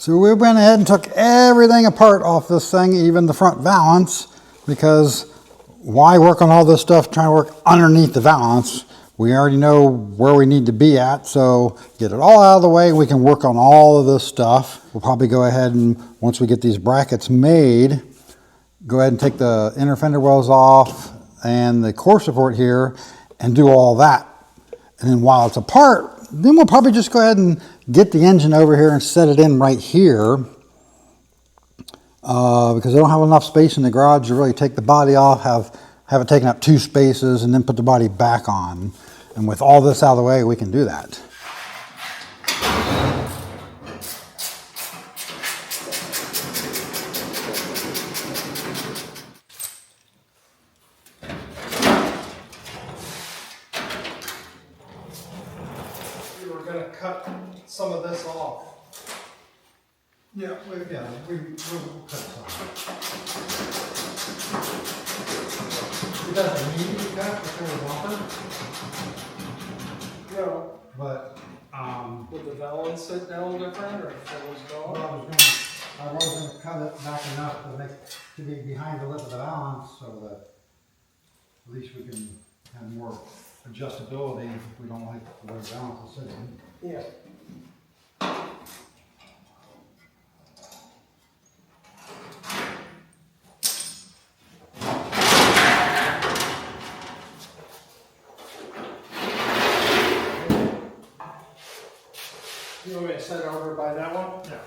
So we went ahead and took everything apart off this thing, even the front valance, because why work on all this stuff trying to work underneath the valance? We already know where we need to be at, so get it all out of the way. We can work on all of this stuff. We'll probably go ahead and, once we get these brackets made, go ahead and take the inner fender wells off and the core support here and do all that. And then while it's apart, then we'll probably just go ahead and get the engine over here and set it in right here, because I don't have enough space in the garage to really take the body off, have it taken up 2 spaces, and then put the body back on. And with all this out of the way, we can do that. We were going to cut some of this off. Yeah, we'll cut some. It doesn't need to be cut before the bumper, No. but Would the valance sit down different, or if it was gone? I was gonna cut it back enough to be behind the lip of the valance, so that at least we can have more adjustability if we don't like the way the valance is sitting. Yeah. You want me to set it over by that one? Yeah.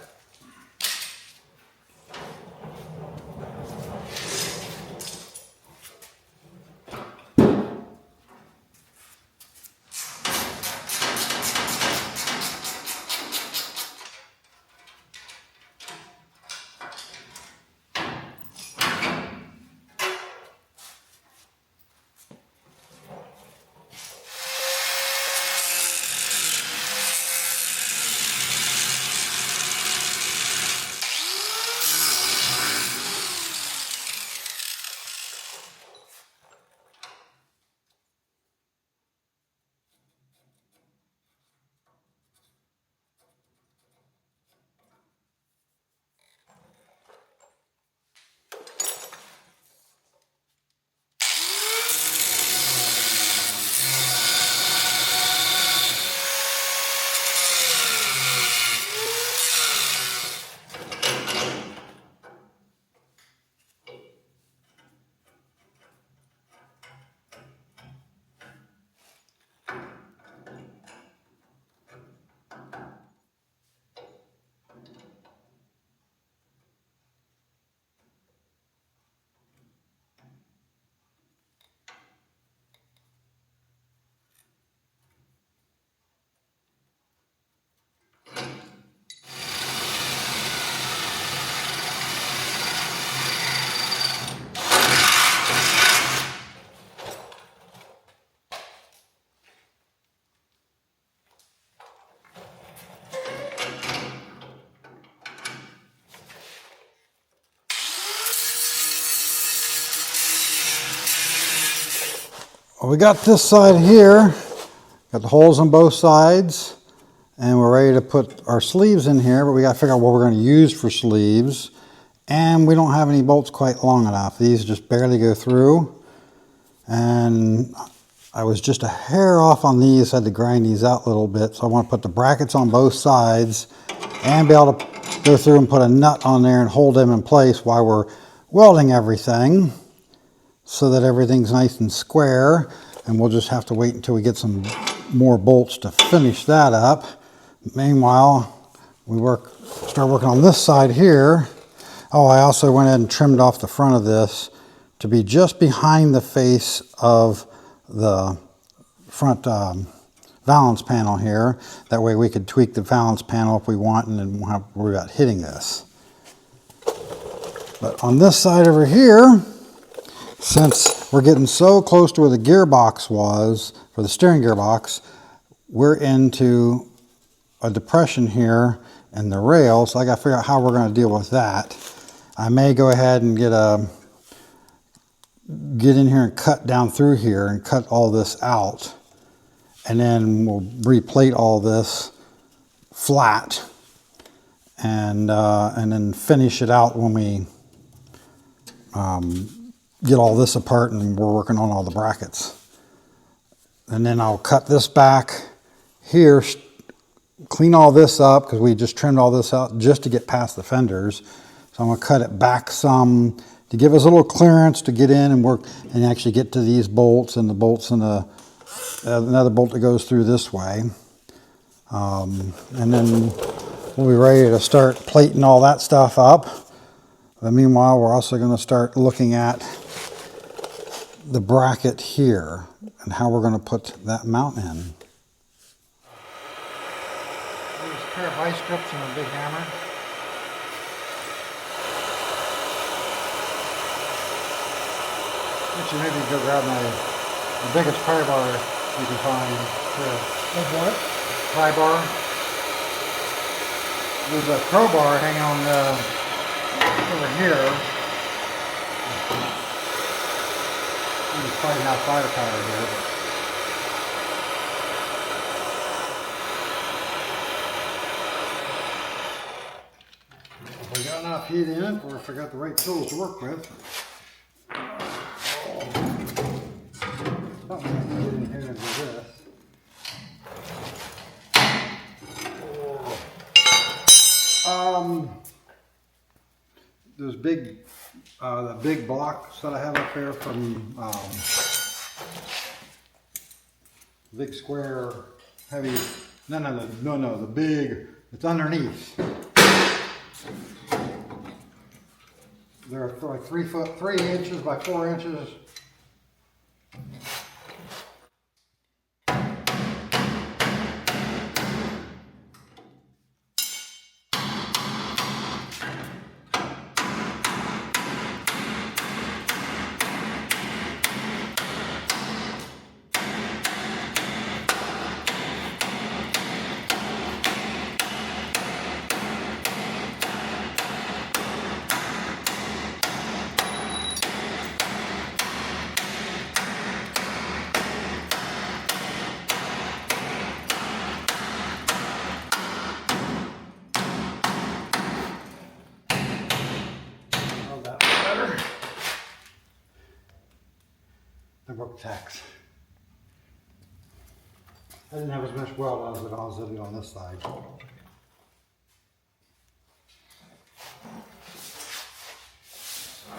Well, we got this side here, got the holes on both sides, and we're ready to put our sleeves in here, but we got to figure out what we're going to use for sleeves. And we don't have any bolts quite long enough. These just barely go through. And I was just a hair off on these, had to grind these out a little bit. So I want to put the brackets on both sides and be able to go through and put a nut on there and hold them in place while we're welding everything, so that everything's nice and square. And we'll just have to wait until we get some more bolts to finish that up. Meanwhile, we start working on this side here. Oh, I also went ahead and trimmed off the front of this to be just behind the face of the front valance panel here. That way we could tweak the valance panel if we want and then won't have to worry about hitting this. But on this side over here, since we're getting so close to where the gearbox was, for the steering gearbox, we're into a depression here in the rail, so I got to figure out how we're going to deal with that. I may go ahead and get in here and cut down through here and cut all this out, and then we'll replate all this flat and then finish it out when we get all this apart and we're working on all the brackets. And then I'll cut this back here, clean all this up because we just trimmed all this out just to get past the fenders. So I'm going to cut it back some to give us a little clearance to get in and work and actually get to these bolts and the bolts and another bolt that goes through this way. And then we'll be ready to start plating all that stuff up. But meanwhile, we're also going to start looking at the bracket here and how we're going to put that mount in. There's a pair of vice grips and a big hammer. Actually, maybe go grab the biggest pry bar you can find here. Of what? Pry bar. There's a crowbar hanging on over here. There's probably not firepower here. If we got enough heat in it, or if I got the right tools to work with. Something I can get in here and do this. Those big, the big blocks that I have up there from big square heavy. No, the big. It's underneath. They're like 3 inches by 4 inches. I broke tacks. I didn't have as much weld as I did on this side.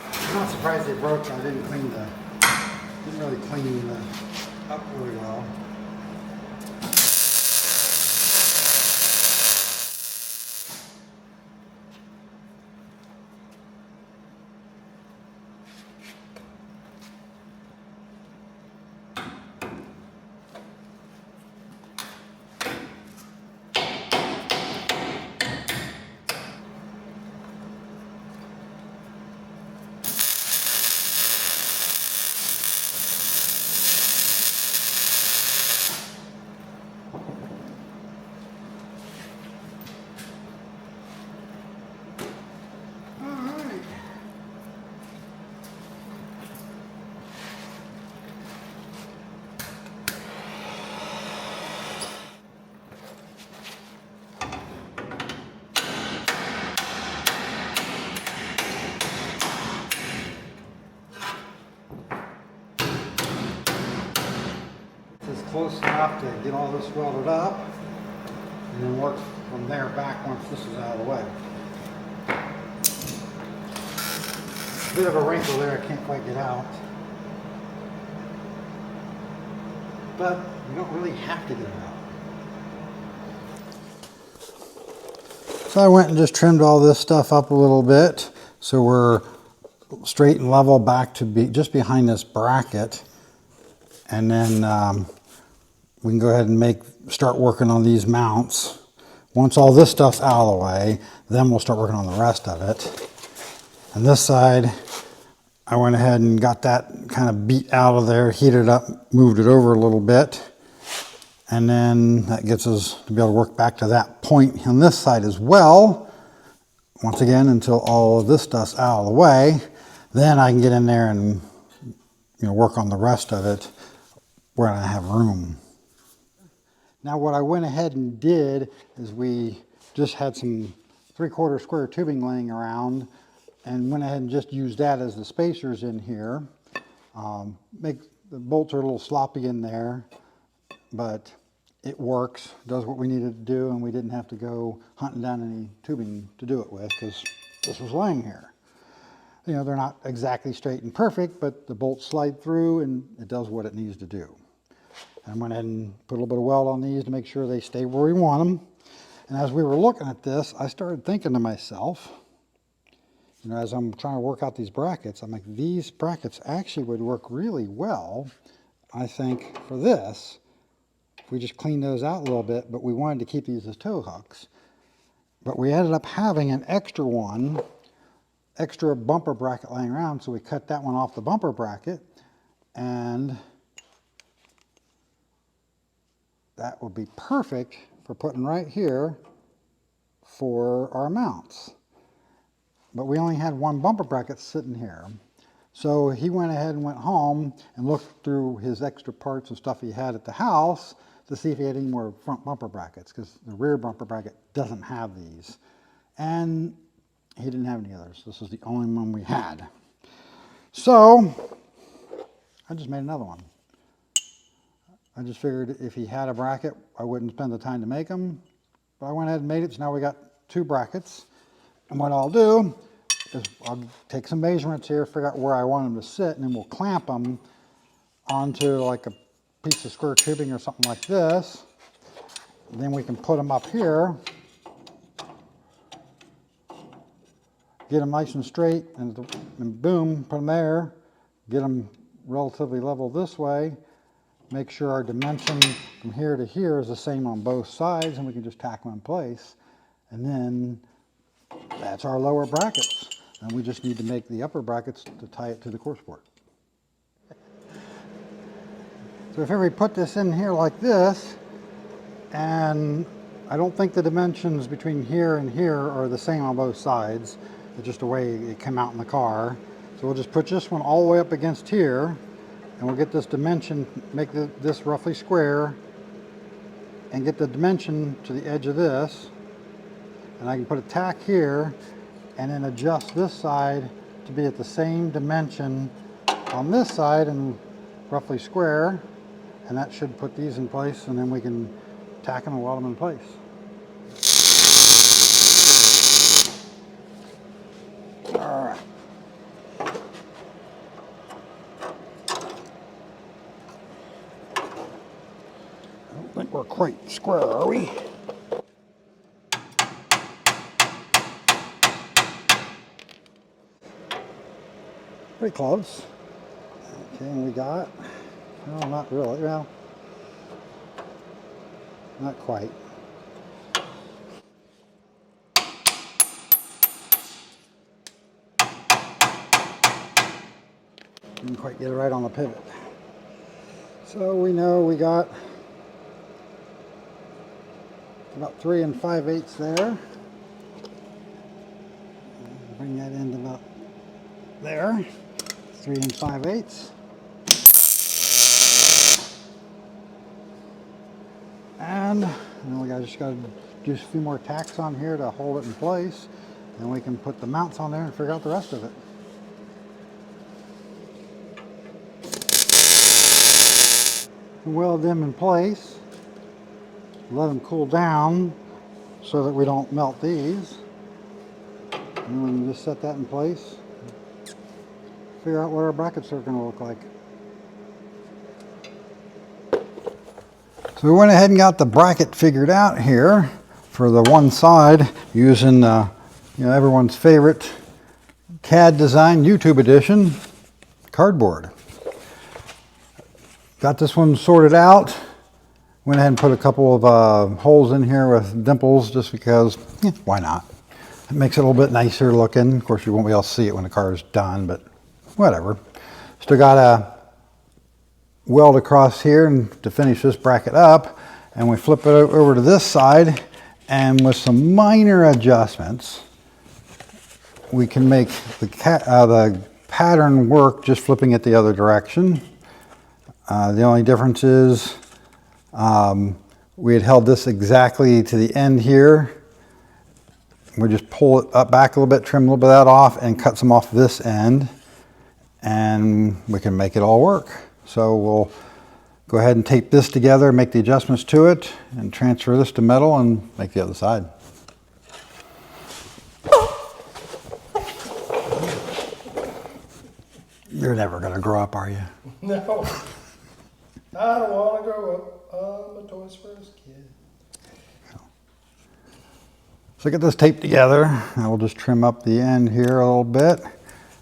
I'm not surprised they broke. I didn't really clean up really well. Close enough to get all this welded up and then work from there back once this is out of the way. Bit of a wrinkle there, I can't quite get out. But you don't really have to get it out. So I went and just trimmed all this stuff up a little bit so we're straight and level back to be just behind this bracket, and then we can go ahead and start working on these mounts. Once all this stuff's out of the way, then we'll start working on the rest of it. And this side, I went ahead and got that kind of beat out of there, heated up, moved it over a little bit. And then that gets us to be able to work back to that point on this side as well. Once again, until all of this stuff's out of the way, then I can get in there and work on the rest of it where I have room. Now what I went ahead and did is we just had some 3/4 square tubing laying around and went ahead and just used that as the spacers in here. The bolts are a little sloppy in there, but it works, does what we needed to do, and we didn't have to go hunting down any tubing to do it with because this was laying here. You know, they're not exactly straight and perfect, but the bolts slide through and it does what it needs to do. And I went ahead and put a little bit of weld on these to make sure they stay where we want them. And as we were looking at this, I started thinking to myself, you know, as I'm trying to work out these brackets, I'm like, these brackets actually would work really well, I think, for this. If we just clean those out a little bit, but we wanted to keep these as tow hooks. But we ended up having an extra bumper bracket laying around, so we cut that one off the bumper bracket, and that would be perfect for putting right here for our mounts. But we only had one bumper bracket sitting here. So he went ahead and went home and looked through his extra parts and stuff he had at the house to see if he had any more front bumper brackets, because the rear bumper bracket doesn't have these. And he didn't have any others. This was the only one we had. So I just made another one. I just figured if he had a bracket, I wouldn't spend the time to make them. But I went ahead and made it, so now we got 2 brackets. And what I'll do is I'll take some measurements here, figure out where I want them to sit, and then we'll clamp them onto like a piece of square tubing or something like this. And then we can put them up here, get them nice and straight, and boom, put them there, get them relatively level this way, make sure our dimension from here to here is the same on both sides, and we can just tack them in place. And then that's our lower brackets. And we just need to make the upper brackets to tie it to the course board. So if we put this in here like this, and I don't think the dimensions between here and here are the same on both sides. It's just the way it came out in the car. So we'll just put this one all the way up against here, and we'll get this dimension, make this roughly square, and get the dimension to the edge of this. And I can put a tack here, and then adjust this side to be at the same dimension on this side and roughly square. And that should put these in place, and then we can tack them and weld them in place. All right. I don't think we're quite square, are we? Pretty close. Okay, and we got, no, not really, well, not quite. Didn't quite get it right on the pivot. So we know we got about 3 5/8 there. Bring that into about there. 3 5/8. And then we just got to do a few more tacks on here to hold it in place. And we can put the mounts on there and figure out the rest of it. Weld them in place. Let them cool down so that we don't melt these. And we can just set that in place. Figure out what our brackets are going to look like. So we went ahead and got the bracket figured out here for the one side using everyone's favorite CAD design YouTube edition cardboard. Got this one sorted out. Went ahead and put a couple of holes in here with dimples just because, why not? It makes it a little bit nicer looking. Of course, you won't be able to see it when the car is done, but whatever. Still got a weld across here and to finish this bracket up, and we flip it over to this side, and with some minor adjustments we can make the pattern work just flipping it the other direction. The only difference is we had held this exactly to the end here. We just pull it up back a little bit, trim a little bit of that off, and cut some off this end, and we can make it all work. So we'll go ahead and tape this together, make the adjustments to it, and transfer this to metal and make the other side. You're never going to grow up, are you? No. I don't want to grow up. I'm a Toys R Us kid. So get this taped together. I will just trim up the end here a little bit.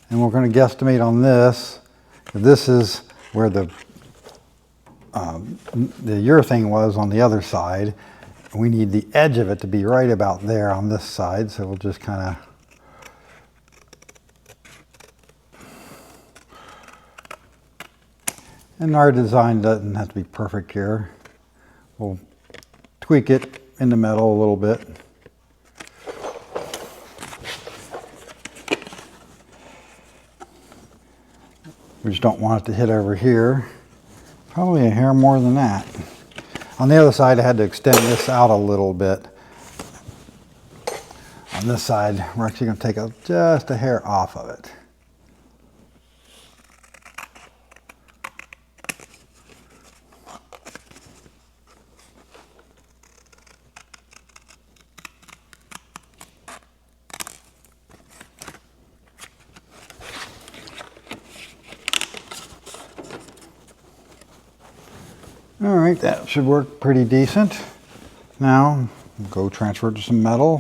And we're going to guesstimate on this. This is where the urethane was on the other side. We need the edge of it to be right about there on this side. So we'll just kind of and our design doesn't have to be perfect here. We'll tweak it in the metal a little bit. We just don't want it to hit over here. Probably a hair more than that. On the other side, I had to extend this out a little bit. On this side, we're actually going to take just a hair off of it. All right, that should work pretty decent. Now, go transfer it to some metal.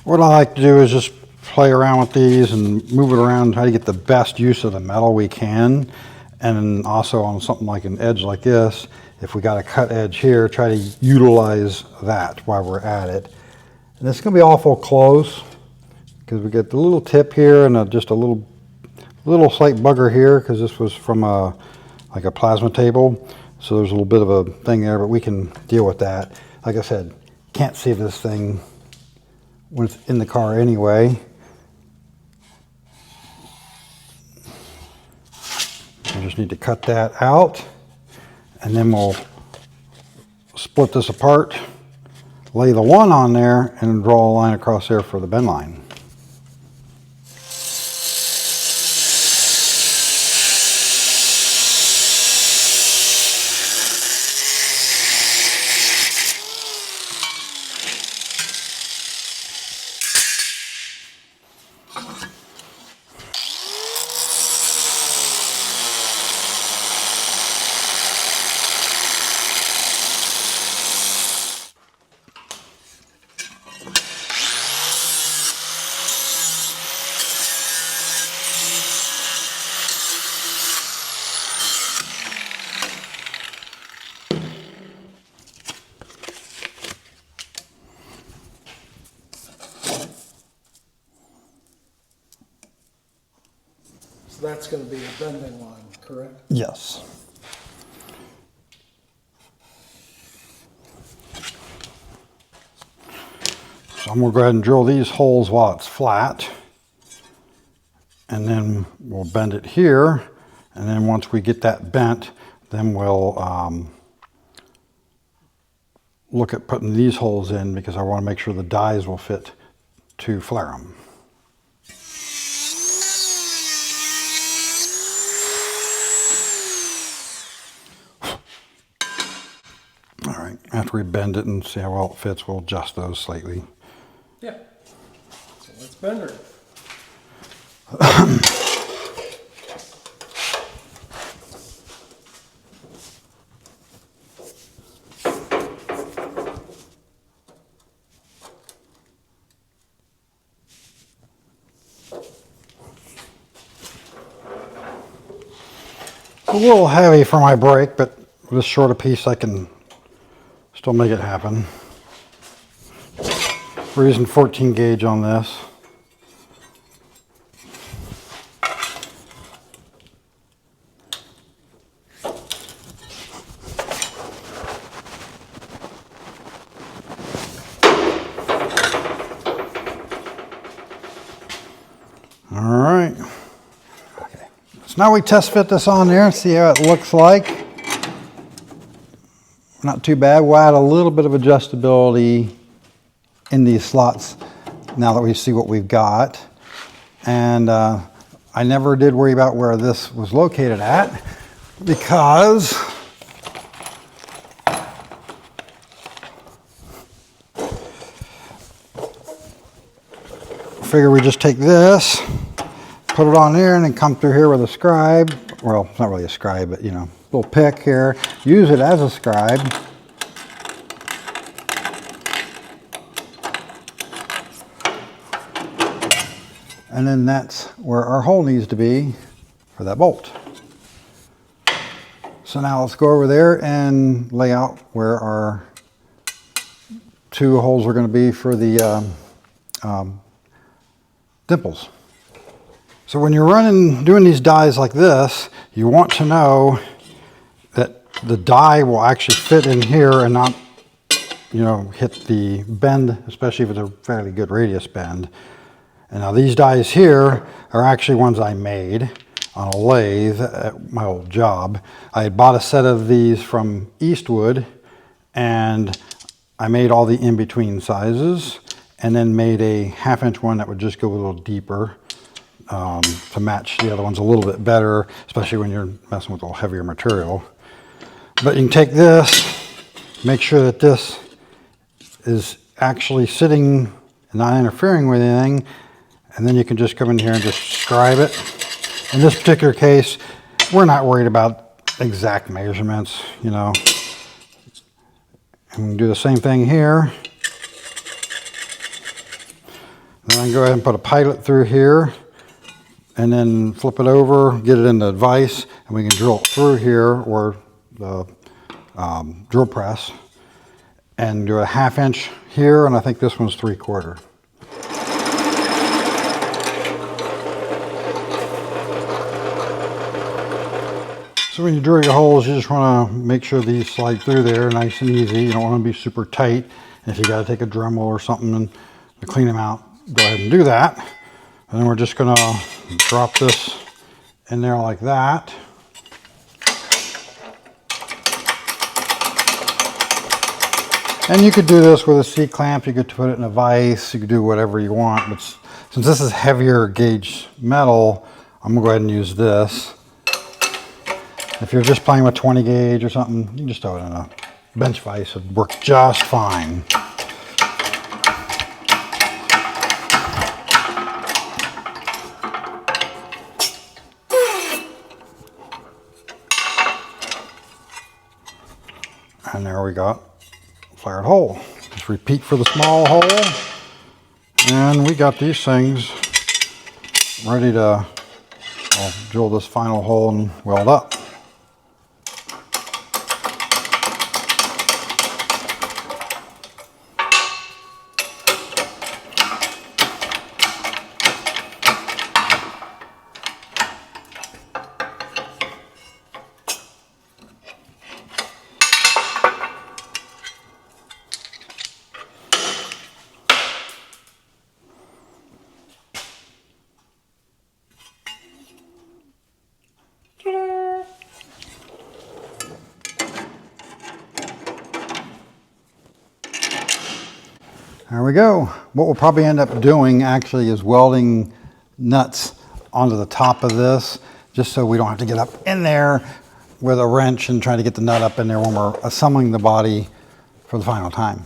What I like to do is just play around with these and move it around, try to get the best use of the metal we can. And also on something like an edge like this, if we got a cut edge here, try to utilize that while we're at it. And it's going to be awful close because we get the little tip here and just a little slight bugger here because this was from like a plasma table. So there's a little bit of a thing there, but we can deal with that. Like I said, can't see this thing when it's in the car anyway. We just need to cut that out and then we'll split this apart, lay the one on there and draw a line across there for the bend line. So that's going to be a bending line, correct? Yes. So I'm going to go ahead and drill these holes while it's flat. And then we'll bend it here. And then once we get that bent, then we'll look at putting these holes in because I want to make sure the dies will fit to flare them. All right, after we bend it and see how well it fits, we'll adjust those slightly. Yeah. So let's bend her. A little heavy for my brake, but with this short a piece I can still make it happen. We're using 14 gauge on this. All right. Okay, let's So now we test fit this on there and see how it looks like. Not too bad. We'll add a little bit of adjustability in these slots now that we see what we've got. And I never did worry about where this was located at because I figure we just take this, put it on there, and then come through here with a scribe. Well, it's not really a scribe, but you know, little pick here. Use it as a scribe. And then that's where our hole needs to be for that bolt. So now let's go over there and lay out where our 2 holes are going to be for the dimples. So when you're doing these dies like this, you want to know that the die will actually fit in here and not, you know, hit the bend, especially if it's a fairly good radius bend. And now these dies here are actually ones I made on a lathe at my old job. I had bought a set of these from Eastwood, and I made all the in-between sizes and then made a 1/2 inch one that would just go a little deeper to match the other ones a little bit better, especially when you're messing with a little heavier material. But you can take this, make sure that this is actually sitting and not interfering with anything, and then you can just come in here and just scribe it. In this particular case, we're not worried about exact measurements, you know. And we can do the same thing here. Then I can go ahead and put a pilot through here, and then flip it over, get it in the vise, and we can drill it through here, or the drill press, and do a 1/2 inch here, and I think this one's 3/4. So when you drill your holes, you just want to make sure these slide through there nice and easy. You don't want to be super tight. And if you got to take a Dremel or something to clean them out, go ahead and do that. And then we're just going to drop this in there like that. And you could do this with a C-clamp. You could put it in a vise. You could do whatever you want. But since this is heavier gauge metal, I'm going to go ahead and use this. If you're just playing with 20 gauge or something, you can just throw it in a bench vise. It'd work just fine. And there we got a flared hole. Just repeat for the small hole. And we got these things ready to drill this final hole and weld up. There we go. What we'll probably end up doing actually is welding nuts onto the top of this, just so we don't have to get up in there with a wrench and try to get the nut up in there when we're assembling the body for the final time.